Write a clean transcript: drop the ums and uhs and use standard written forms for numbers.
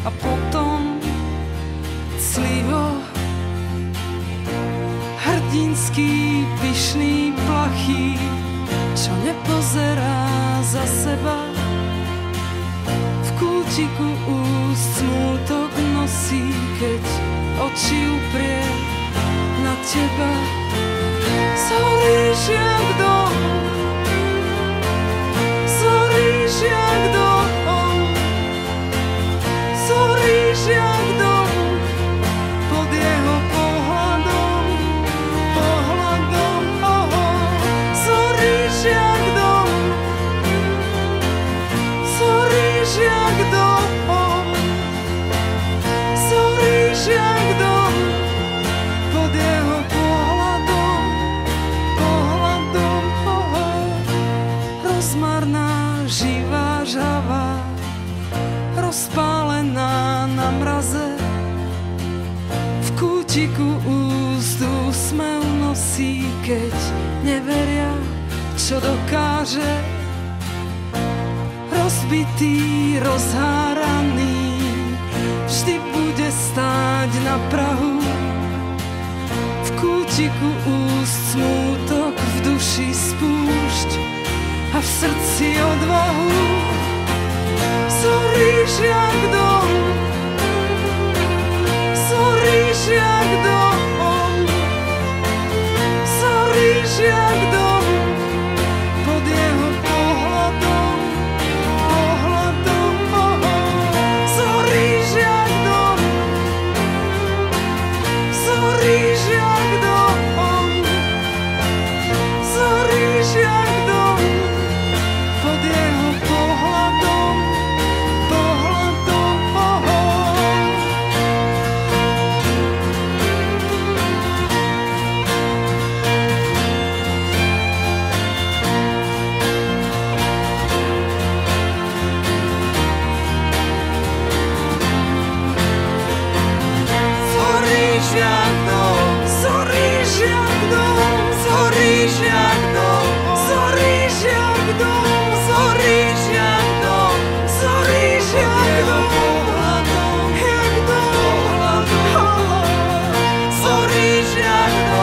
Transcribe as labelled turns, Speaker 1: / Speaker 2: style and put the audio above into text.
Speaker 1: a potom clivo. Hrdinský, pyšný, plachý, čo nepozerá za seba. V kútiku úst smútok nosí, keď oči uprie na teba. Zoríš jak dom, zoríš jak dom, zoríš jak dom, pod jeho pohľadom, pohľadom, zoríš jak dom, zoríš jak dom, zoríš jak dom, pod jeho pohľadom, pohľadom, rozmarná, živá, žhavá, rozpálená na mraze. V kútiku úst úsmev nosí, keď neveria, čo dokáže. Rozbitý, rozháraný, vždy bude stáť na prahu. V kútiku úst smútok, v duši spúšť a v srdci odvahu. Zoríš jak dom, zoríš jak dom, zoríš jak dom, pod jeho pohľadom, pohľadom, zoríš jak dom, zoríš jak dom, zoríš jak dom, pod jeho pohľadom, pohľadom, zoríš jak dom, zoríš jak dom, zoríš jak dom, zoríš jak dom, zoríš jak dom, zoríš jak dom, pohľadom, jak dom, zoríš jak dom.